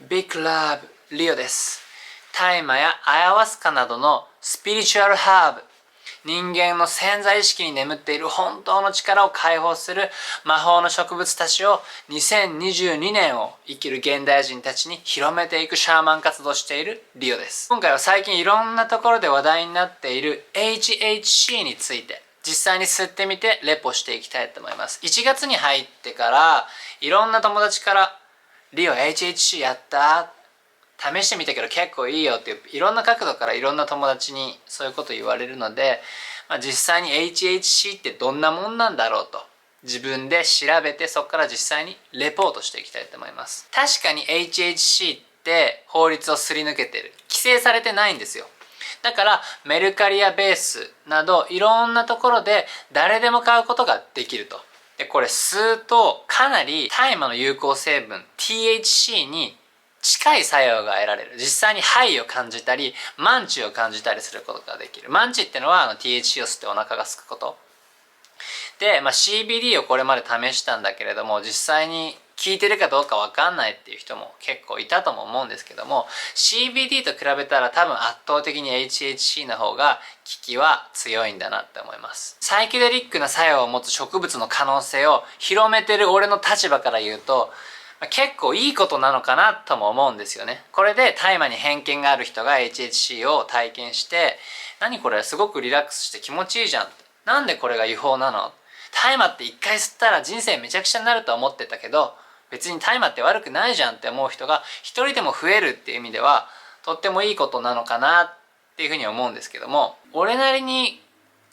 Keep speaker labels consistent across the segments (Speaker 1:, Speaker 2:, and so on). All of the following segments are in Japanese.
Speaker 1: Big Love リオです。大麻やアヤワスカなどのスピリチュアルハーブ、人間の潜在意識に眠っている本当の力を解放する魔法の植物たちを2022年を生きる現代人たちに広めていくシャーマン活動をしているリオです。今回は最近いろんなところで話題になっている HHC について実際に吸ってみてレポしていきたいと思います。1月に入ってからいろんな友達からリオ HHC やった?試してみたけど結構いいよっていういろんな角度からいろんな友達にそういうこと言われるので、実際に HHC ってどんなもんなんだろうと自分で調べてそこから実際にレポートしていきたいと思います。確かに HHC って法律をすり抜けてる。規制されてないんですよ。だからメルカリやベースなどいろんなところで誰でも買うことができると。でこれ吸うとかなり大麻の有効成分 THC に近い作用が得られる。実際にハイを感じたりマンチを感じたりすることができる。マンチってのはTHC を吸ってお腹が空くことで、CBD をこれまで試したんだけれども実際に効いてるかどうか分かんないっていう人も結構いたとも思うんですけども、 CBD と比べたら多分圧倒的に HHC の方が効きは強いんだなって思います。サイケデリックな作用を持つ植物の可能性を広めてる俺の立場から言うと結構いいことなのかなとも思うんですよね。これで大麻に偏見がある人が HHC を体験して何これすごくリラックスして気持ちいいじゃん、なんでこれが違法なの、大麻って一回吸ったら人生めちゃくちゃになると思ってたけど別に大麻って悪くないじゃんって思う人が一人でも増えるっていう意味ではとってもいいことなのかなっていうふうに思うんですけども、俺なりに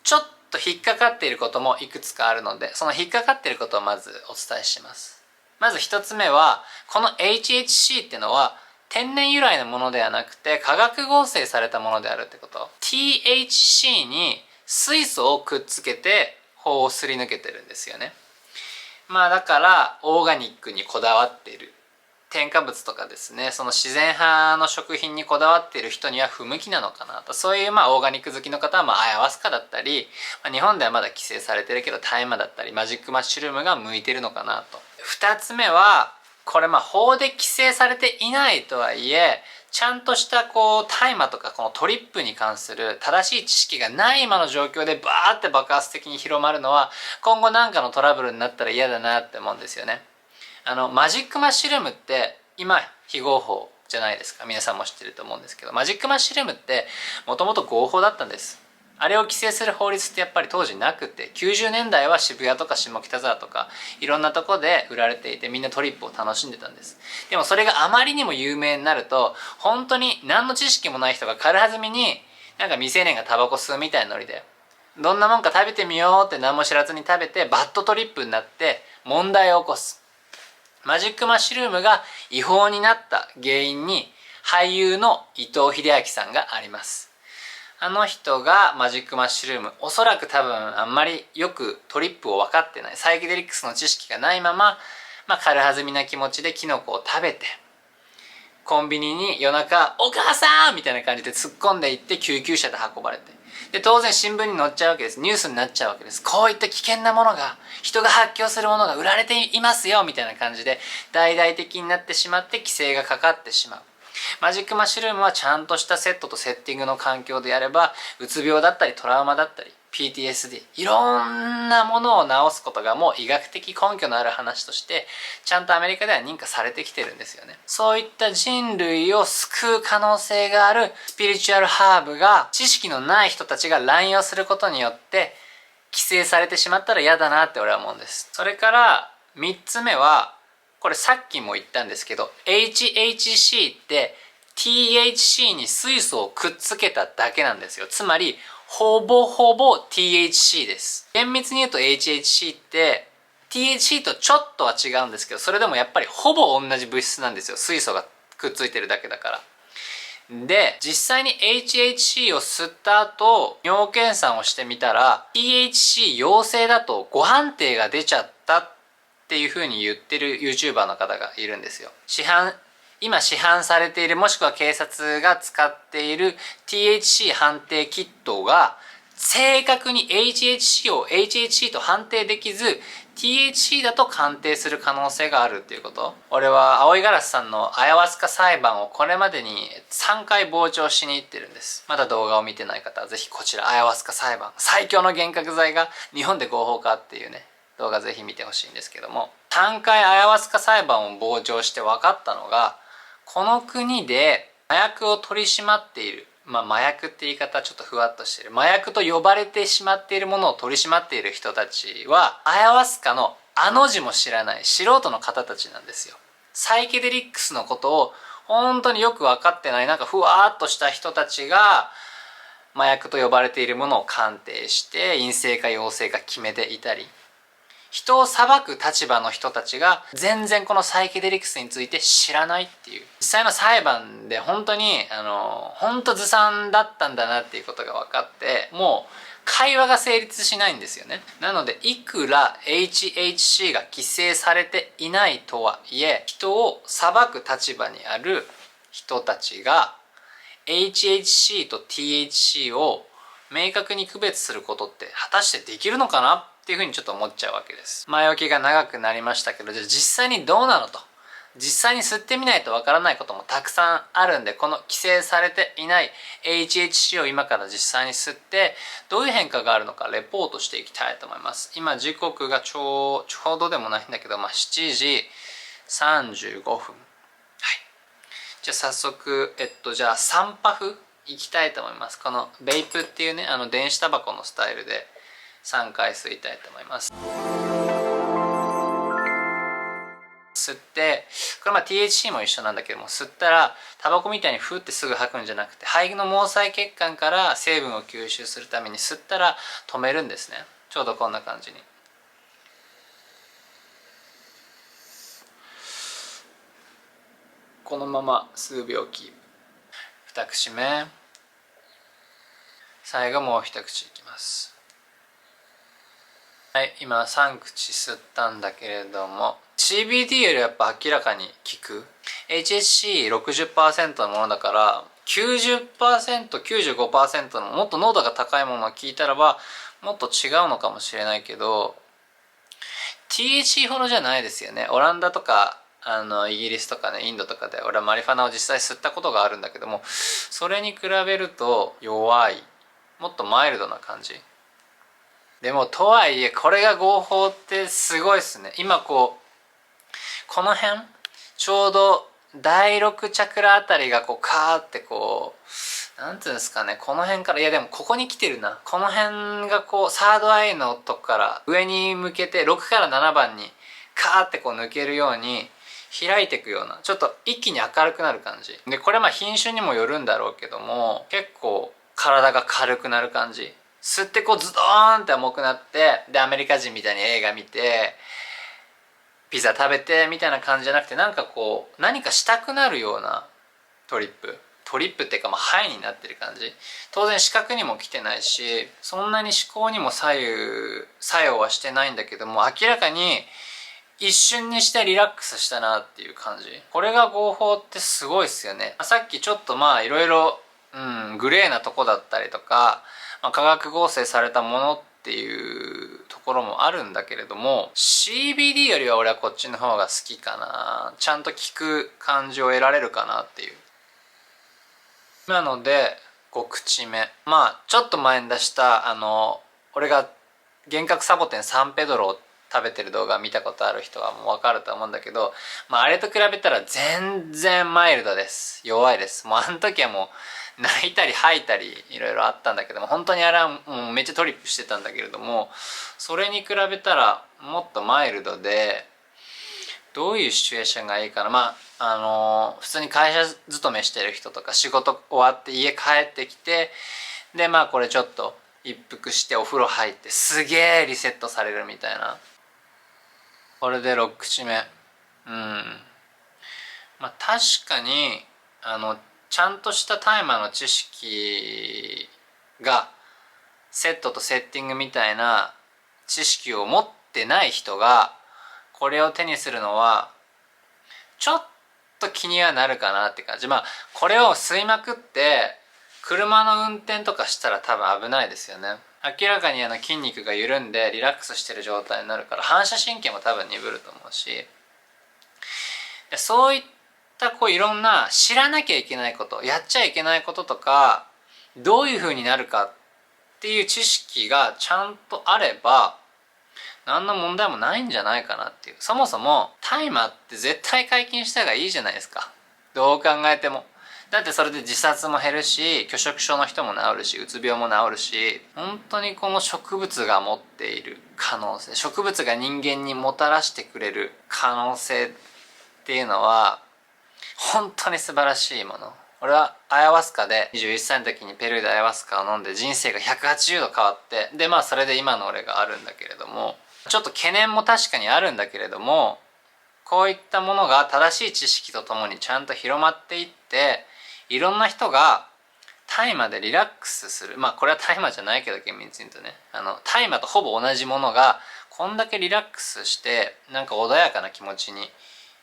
Speaker 1: ちょっと引っかかっていることもいくつかあるのでその引っかかっていることをまずお伝えします。まず一つ目はこの HHC っていうのは天然由来のものではなくて化学合成されたものであるってこと。 THC に水素をくっつけて法をすり抜けてるんですよね。だからオーガニックにこだわっている添加物とかですね、その自然派の食品にこだわっている人には不向きなのかなと。そういうオーガニック好きの方はアヤワスカだったり、日本ではまだ規制されてるけど大麻だったりマジックマッシュルームが向いてるのかなと。2つ目はこれ法で規制されていないとはいえちゃんとした大麻とかこのトリップに関する正しい知識がない今の状況でバーって爆発的に広まるのは今後何かのトラブルになったら嫌だなって思うんですよね。マジックマッシュルームって今非合法じゃないですか。皆さんも知ってると思うんですけどマジックマッシュルームってもともと合法だったんです。あれを規制する法律ってやっぱり当時なくて90年代は渋谷とか下北沢とかいろんなとこで売られていてみんなトリップを楽しんでたんです。でもそれがあまりにも有名になると本当に何の知識もない人が軽はずみに未成年がタバコ吸うみたいなノリでどんなもんか食べてみようって何も知らずに食べてバッドトリップになって問題を起こす。マジックマッシュルームが違法になった原因に俳優の伊藤英明さんがあります。あの人がマジックマッシュルームおそらく多分あんまりよくトリップを分かってないサイケデリックスの知識がないまま、軽はずみな気持ちでキノコを食べてコンビニに夜中「お母さん!」みたいな感じで突っ込んでいって救急車で運ばれてで当然新聞に載っちゃうわけです。ニュースになっちゃうわけです。こういった危険なものが人が発狂するものが売られていますよみたいな感じで大々的になってしまって規制がかかってしまう。マジックマッシュルームはちゃんとしたセットとセッティングの環境でやればうつ病だったりトラウマだったり PTSD いろんなものを治すことがもう医学的根拠のある話としてちゃんとアメリカでは認可されてきてるんですよね。そういった人類を救う可能性があるスピリチュアルハーブが知識のない人たちが乱用することによって規制されてしまったら嫌だなって俺は思うんです。それから3つ目はこれさっきも言ったんですけど HHC って THC に水素をくっつけただけなんですよ。つまりほぼほぼ THC です。厳密に言うと HHC って THC とちょっとは違うんですけどそれでもやっぱりほぼ同じ物質なんですよ。水素がくっついてるだけだから。で実際に HHC を吸った後尿検査をしてみたら THC 陽性だと誤判定が出ちゃったっていう風に言ってる YouTuber の方がいるんですよ。今市販されているもしくは警察が使っている THC 判定キットが正確に HHC を HHC と判定できず THC だと鑑定する可能性があるっていうこと。俺は青いガラスさんのアヤワスカ裁判をこれまでに3回傍聴しに行ってるんです。まだ動画を見てない方はぜひこちら、アヤワスカ裁判最強の幻覚剤が日本で合法化っていうね動画ぜひ見てほしいんですけども、3回アヤワスカ裁判を傍聴して分かったのが、この国で麻薬を取り締まっている、麻薬って言い方はちょっとふわっとしてる、麻薬と呼ばれてしまっているものを取り締まっている人たちはアヤワスカのあの字も知らない素人の方たちなんですよ。サイケデリックスのことを本当によく分かってない、なんかふわっとした人たちが麻薬と呼ばれているものを鑑定して陰性か陽性か決めていたり、人を裁く立場の人たちが全然このサイケデリクスについて知らないっていう、実際の裁判で本当に本当ずさんだったんだなっていうことが分かって、もう会話が成立しないんですよね。なのでいくら HHC が規制されていないとはいえ、人を裁く立場にある人たちが HHC と THC を明確に区別することって果たしてできるのかなっていうふうにちょっと思っちゃうわけです。前置きが長くなりましたけど、じゃあ実際にどうなのと、実際に吸ってみないとわからないこともたくさんあるんで、この規制されていない HHC を今から実際に吸ってどういう変化があるのかレポートしていきたいと思います。今時刻がちょうどでもないんだけど、7時35分。はい。じゃあ早速じゃあ3パフいきたいと思います。このベイプっていうね電子タバコのスタイルで3回吸いたいと思います。吸って、これTHC も一緒なんだけども、吸ったらタバコみたいにフーってすぐ吐くんじゃなくて、肺の毛細血管から成分を吸収するために吸ったら止めるんですね。ちょうどこんな感じに。このまま数秒キープ。2口目、最後もう一口いきます。はい、今3口吸ったんだけれども、 CBD よりやっぱ明らかに効く。 HHC60% のものだから 90%、95% のもっと濃度が高いものを聞いたらばもっと違うのかもしれないけど、 THC ほどじゃないですよね。オランダとかイギリスとかね、インドとかで俺はマリファナを実際吸ったことがあるんだけども、それに比べると弱い、もっとマイルドな感じ。でもとはいえこれが合法ってすごいっすね。今この辺ちょうど第6チャクラあたりがカーってなんていうんですかね、この辺から、いやでもここに来てるな、この辺がサードアイのとこから上に向けて6から7番にカーって抜けるように開いていくような、ちょっと一気に明るくなる感じで、これ品種にもよるんだろうけども、結構体が軽くなる感じ。吸ってズドーンって重くなって、でアメリカ人みたいに映画見てピザ食べてみたいな感じじゃなくて、なんか何かしたくなるようなトリップっていうかハイになってる感じ。当然視覚にも来てないし、そんなに思考にも作用はしてないんだけども、明らかに一瞬にしてリラックスしたなっていう感じ。これが合法ってすごいっすよね。さっきちょっといろいろグレーなとこだったりとか、化学合成されたものっていうところもあるんだけれども、 CBD よりは俺はこっちの方が好きかな。ちゃんと効く感じを得られるかなっていう。なので5口目、ちょっと前に出した俺が幻覚サボテンサンペドロを食べてる動画見たことある人はもう分かると思うんだけど、あれと比べたら全然マイルドです。弱いです。もうあの時はもう泣いたり吐いたりいろいろあったんだけども、本当にあれはもうめっちゃトリップしてたんだけれども、それに比べたらもっとマイルドで、どういうシチュエーションがいいかな。普通に会社勤めしてる人とか、仕事終わって家帰ってきて、でこれちょっと一服してお風呂入ってすげえリセットされるみたいな。これで6口目。確かにちゃんとした大麻の知識が、セットとセッティングみたいな知識を持ってない人がこれを手にするのはちょっと気にはなるかなって感じ。これを吸いまくって車の運転とかしたら多分危ないですよね。明らかに筋肉が緩んでリラックスしてる状態になるから反射神経も多分鈍ると思うし、そういったいろんな知らなきゃいけないこと、やっちゃいけないこととか、どういう風になるかっていう知識がちゃんとあれば何の問題もないんじゃないかなっていう。そもそも大麻って絶対解禁した方がいいじゃないですか、どう考えても。だってそれで自殺も減るし、拒食症の人も治るし、うつ病も治るし、本当にこの植物が持っている可能性、植物が人間にもたらしてくれる可能性っていうのは本当に素晴らしいもの。俺はアヤワスカで21歳の時にペルーでアヤワスカを飲んで人生が180度変わって、でそれで今の俺があるんだけれども、ちょっと懸念も確かにあるんだけれども、こういったものが正しい知識とともにちゃんと広まっていって、いろんな人が大麻でリラックスする、これは大麻じゃないけど厳密に言うとね、大麻とほぼ同じものがこんだけリラックスしてなんか穏やかな気持ちに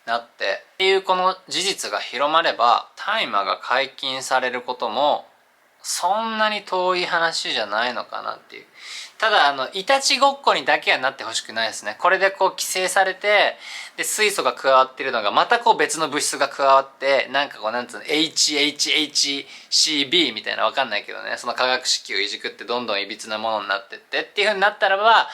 Speaker 1: なっていうこの事実が広まれば、大麻が解禁されることもそんなに遠い話じゃないのかなっていう。ただいたちごっこにだけはなってほしくないですね。これで規制されて、で水素が加わってるのがまた別の物質が加わって、なんかなんつうの HHHCB みたいな、わかんないけどね、その化学式をいじくってどんどんいびつなものになってってっていう風になったらば、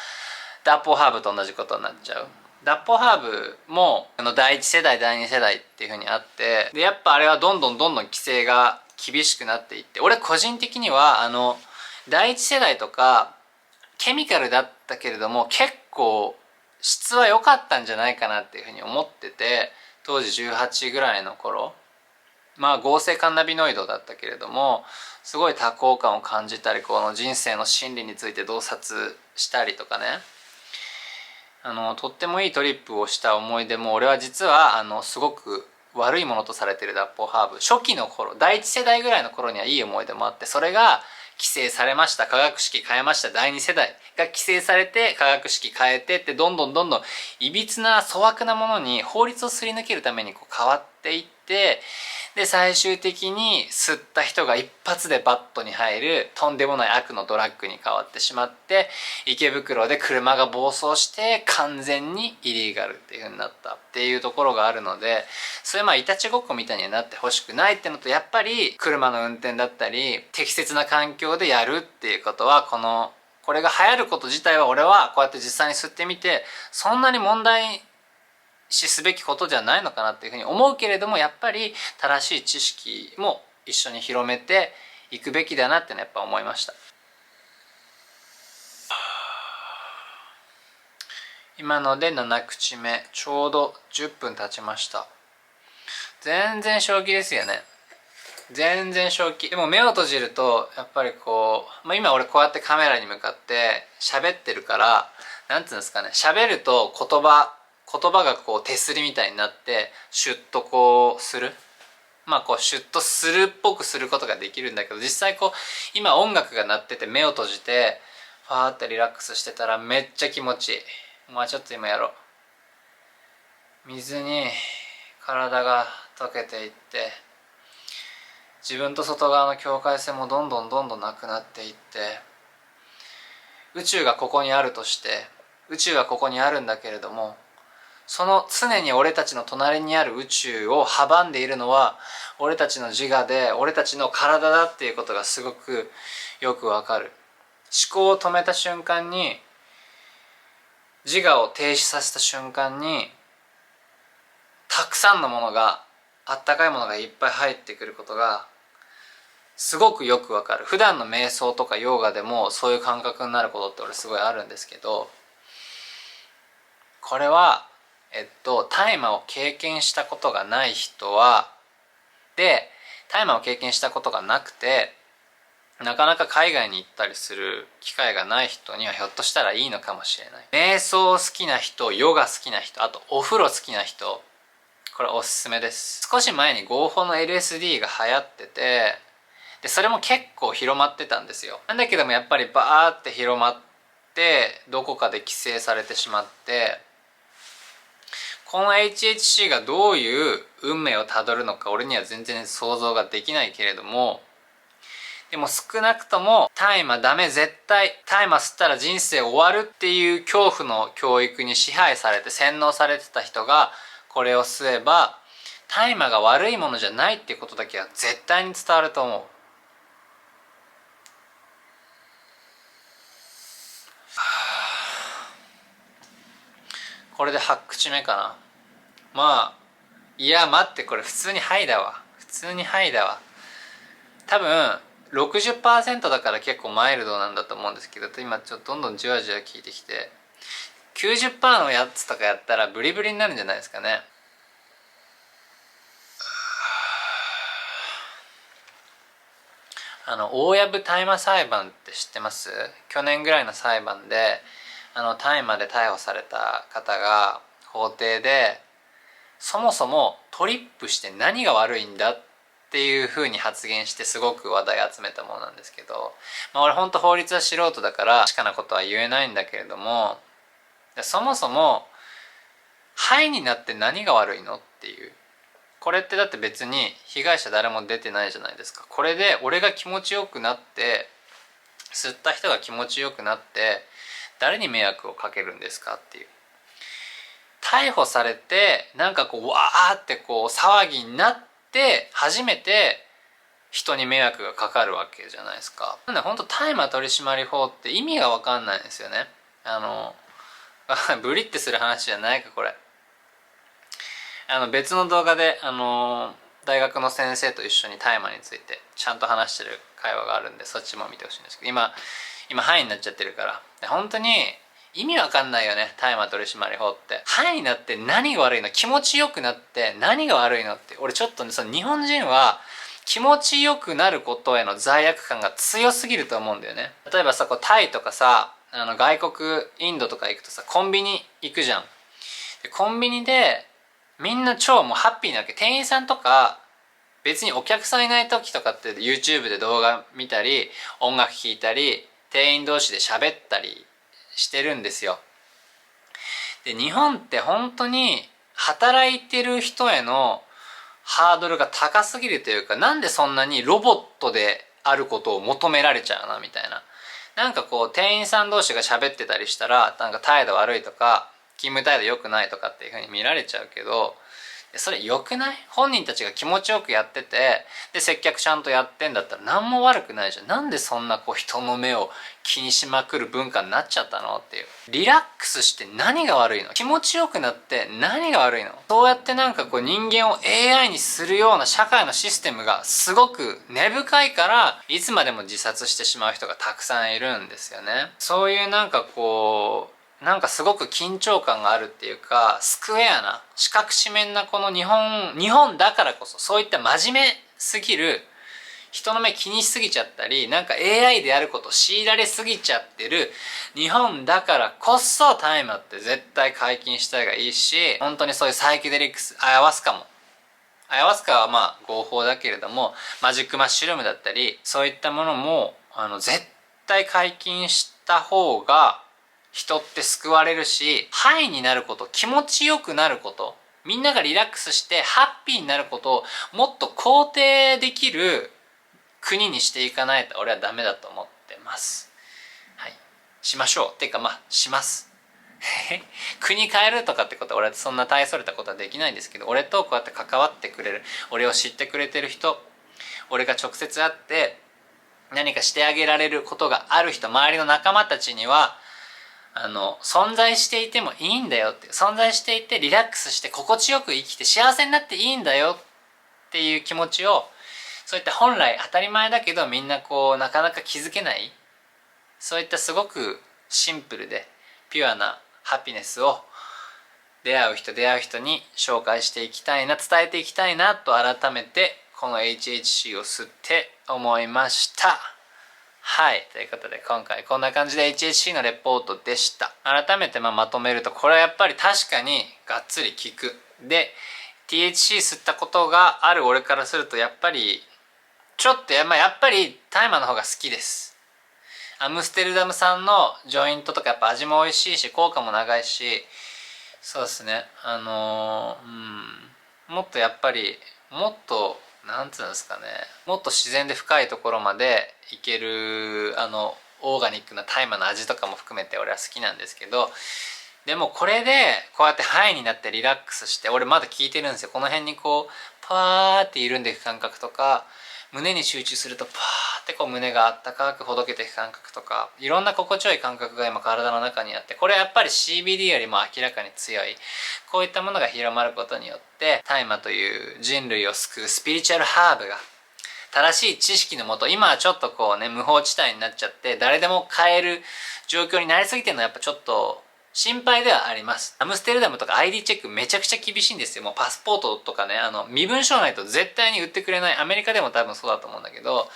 Speaker 1: 脱法ハーブと同じことになっちゃう。脱法ハーブも第1世代第2世代っていう風にあって、でやっぱあれはどんどん規制が厳しくなっていって、俺個人的には第1世代とかケミカルだったけれども結構質は良かったんじゃないかなっていうふうに思ってて、当時18ぐらいの頃、合成カンナビノイドだったけれどもすごい多幸感を感じたり、この人生の真理について洞察したりとかね、とってもいいトリップをした思い出も俺は実はすごく悪いものとされてる脱法ハーブ、初期の頃第1世代ぐらいの頃にはいい思い出もあって、それが規制されました、化学式変えました、第2世代が規制されて化学式変えてって、どんどんいびつな粗悪なものに法律をすり抜けるために変わっていって、で最終的に吸った人が一発でバットに入るとんでもない悪のドラッグに変わってしまって、池袋で車が暴走して完全にイリーガルっていう風になったっていうところがあるので、それいたちごっこみたいにはなってほしくないってのと、やっぱり車の運転だったり適切な環境でやるっていうことは、これが流行ること自体は俺はこうやって実際に吸ってみてそんなに問題視すべきことじゃないのかなっていうふうに思うけれども、やっぱり正しい知識も一緒に広めていくべきだなってのはやっぱ思いました。今ので7口目、ちょうど10分経ちました。全然正気ですよね。全然正気。でも目を閉じるとやっぱり今俺こうやってカメラに向かって喋ってるから、なんていうんですかね、喋ると言葉が手すりみたいになってシュッとする、シュッとするっぽくすることができるんだけど、実際今音楽が鳴ってて目を閉じてファーってリラックスしてたらめっちゃ気持ちいい。ちょっと今やろう。水に体が溶けていって、自分と外側の境界線もどんどんなくなっていって、宇宙がここにあるとして、宇宙はここにあるんだけれども、その常に俺たちの隣にある宇宙を阻んでいるのは俺たちの自我で、俺たちの体だっていうことがすごくよくわかる。思考を止めた瞬間に、自我を停止させた瞬間に、たくさんのものが、あったかいものがいっぱい入ってくることがすごくよくわかる。普段の瞑想とかヨガでもそういう感覚になることって俺すごいあるんですけど、これは大麻を経験したことがない人は、大麻を経験したことがなくてなかなか海外に行ったりする機会がない人にはひょっとしたらいいのかもしれない。瞑想好きな人、ヨガ好きな人、あとお風呂好きな人、これおすすめです。少し前に合法の LSD が流行ってて、でそれも結構広まってたんですよ。なんだけどもやっぱりバーって広まってどこかで規制されてしまって、この HHC がどういう運命をたどるのか俺には全然想像ができないけれども、でも少なくとも大麻ダメ絶対大麻吸ったら人生終わるっていう恐怖の教育に支配されて洗脳されてた人がこれを吸えば大麻が悪いものじゃないっていうことだけは絶対に伝わると思う。これで8口目かな。まあいや待って、これ普通にハイだわ。普通にハイだわ。多分 60% だから結構マイルドなんだと思うんですけど、今ちょっとどんどんじわじわ効いてきて 90% のやつとかやったらブリブリになるんじゃないですかね。大藪大麻裁判って知ってます？去年ぐらいの裁判で大麻で逮捕された方が法廷でそもそもトリップして何が悪いんだっていうふうに発言してすごく話題集めたものなんですけど、俺ほんと法律は素人だから確かなことは言えないんだけれども、そもそもハイになって何が悪いのっていう、これってだって別に被害者誰も出てないじゃないですか。これで俺が気持ちよくなって吸った人が気持ちよくなって誰に迷惑をかけるんですかっていう。逮捕されてなんかこうわーってこう騒ぎになって初めて人に迷惑がかかるわけじゃないですか。なんで本当大麻取締法って意味が分かんないんですよね。ブリってする話じゃないかこれ。別の動画で大学の先生と一緒に大麻についてちゃんと話してる会話があるんでそっちも見てほしいんですけど、今ハイになっちゃってるから本当に意味わかんないよね。大麻取締法ってハイになって何が悪いの、気持ちよくなって何が悪いのって、俺ちょっとね、その日本人は気持ちよくなることへの罪悪感が強すぎると思うんだよね。例えばさ、こうタイとかさ外国インドとか行くとさコンビニ行くじゃん。でコンビニでみんな超もうハッピーなわけ。店員さんとか別にお客さんいない時とかって YouTube で動画見たり音楽聴いたり店員同士で喋ったりしてるんですよ。で日本って本当に働いてる人へのハードルが高すぎるというか、なんでそんなにロボットであることを求められちゃうなみたいな。なんかこう店員さん同士が喋ってたりしたらなんか態度悪いとか勤務態度良くないとかっていう風に見られちゃうけど、それ良くない？本人たちが気持ちよくやっててで接客ちゃんとやってんだったら何も悪くないじゃん。なんでそんなこう人の目を気にしまくる文化になっちゃったのっていう。リラックスして何が悪いの？気持ちよくなって何が悪いの？そうやってなんかこう人間を AI にするような社会のシステムがすごく根深いからいつまでも自殺してしまう人がたくさんいるんですよね。そういうなんかこうなんかすごく緊張感があるっていうか、スクエアな四角四面なこの日本だからこそ、そういった真面目すぎる人の目気にしすぎちゃったりなんか AI でやることを強いられすぎちゃってる日本だからこそ大麻って絶対解禁した方がいいし、本当にそういうサイケデリックス、アヤワスカはまあ合法だけれどもマジックマッシュルームだったりそういったものも絶対解禁した方が人って救われるし、ハイになること、気持ちよくなること、みんながリラックスしてハッピーになることをもっと肯定できる国にしていかないと俺はダメだと思ってます。はい、しましょう。っていうかまあします国変えるとかってことは俺はそんな大それたことはできないんですけど、俺とこうやって関わってくれる、俺を知ってくれてる人、俺が直接会って何かしてあげられることがある人、周りの仲間たちには存在していてもいいんだよって、存在していてリラックスして心地よく生きて幸せになっていいんだよっていう気持ちを、そういった本来当たり前だけどみんなこうなかなか気づけない、そういったすごくシンプルでピュアなハピネスを出会う人に紹介していきたいな、伝えていきたいなと改めてこの HHC を吸って思いました。はい、ということで今回こんな感じで HHC のレポートでした。改めてまとめると、これはやっぱり確かにがっつり効く。で THC 吸ったことがある俺からするとやっぱりちょっとやっぱり大麻の方が好きです。アムステルダム産のジョイントとかやっぱ味も美味しいし効果も長いし、そうですねもっとやっぱりもっとなんつうんですかね、もっと自然で深いところまでいけるオーガニックな大麻の味とかも含めて俺は好きなんですけど、でもこれでこうやってハイになってリラックスして、俺まだ効いてるんですよ。この辺にこうパーって緩んでいく感覚とか、胸に集中するとパーってこう胸があったかくほどけていく感覚とか、いろんな心地よい感覚が今体の中にあって、これやっぱり CBD よりも明らかに強い、こういったものが広まることによって大麻という人類を救うスピリチュアルハーブが正しい知識のもと、今はちょっとこうね無法地帯になっちゃって誰でも買える状況になりすぎてるのはやっぱちょっと心配ではあります。アムステルダムとか ID チェックめちゃくちゃ厳しいんですよ。もうパスポートとかね、身分証ないと絶対に売ってくれない。アメリカでも多分そうだと思うんだけど、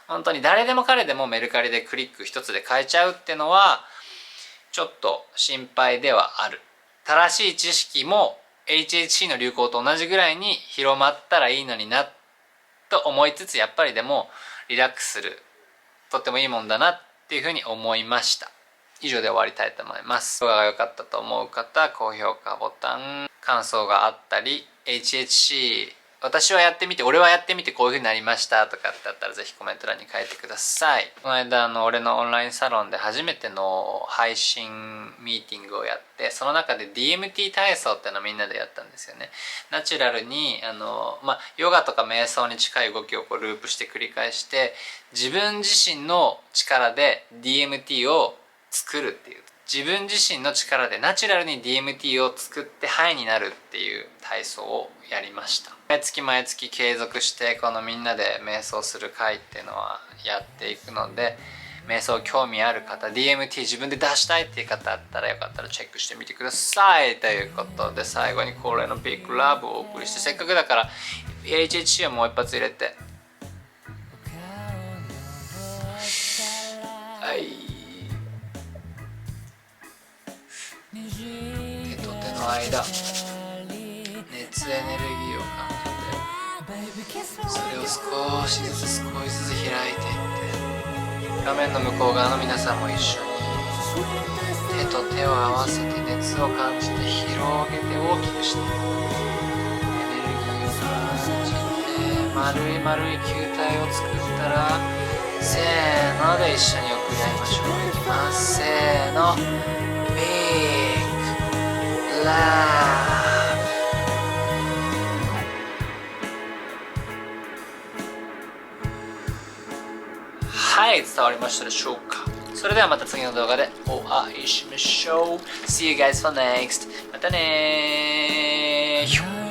Speaker 1: 本当に誰でも彼でもメルカリでクリック一つで買えちゃうってのはちょっと心配ではある。正しい知識も HHC の流行と同じぐらいに広まったらいいのになと思いつつ、やっぱりでもリラックスするとってもいいもんだなっていうふうに思いました。以上で終わりたいと思います。動画が良かったと思う方、高評価ボタン、感想があったり、 HHC 私はやってみて、俺はやってみてこういう風になりましたとかってあったらぜひコメント欄に書いてください。この間俺のオンラインサロンで初めての配信ミーティングをやって、その中で DMT 体操ってのをみんなでやったんですよね。ナチュラルにヨガとか瞑想に近い動きをこうループして繰り返して、自分自身の力で DMT を作るっていう、自分自身の力でナチュラルに DMT を作ってハイになるっていう体操をやりました。毎月継続してこのみんなで瞑想する会っていうのはやっていくので、瞑想興味ある方、 DMT 自分で出したいっていう方あったらよかったらチェックしてみてください。ということで最後に恒例のビッグラブをお送りして、せっかくだから HHC をもう一発入れて、はい、手と手の間、熱エネルギーを感じて、それを少しずつ開いていって、画面の向こう側の皆さんも一緒に手と手を合わせて熱を感じて広げて大きくして、エネルギーを感じて丸い丸い球体を作ったら、せーので一緒に送り合いましょう。いきます、せーの、ビッグラブ。はい、伝わりましたでしょうか。それではまた次の動画でお会いしましょう。See you guys for next. またねー。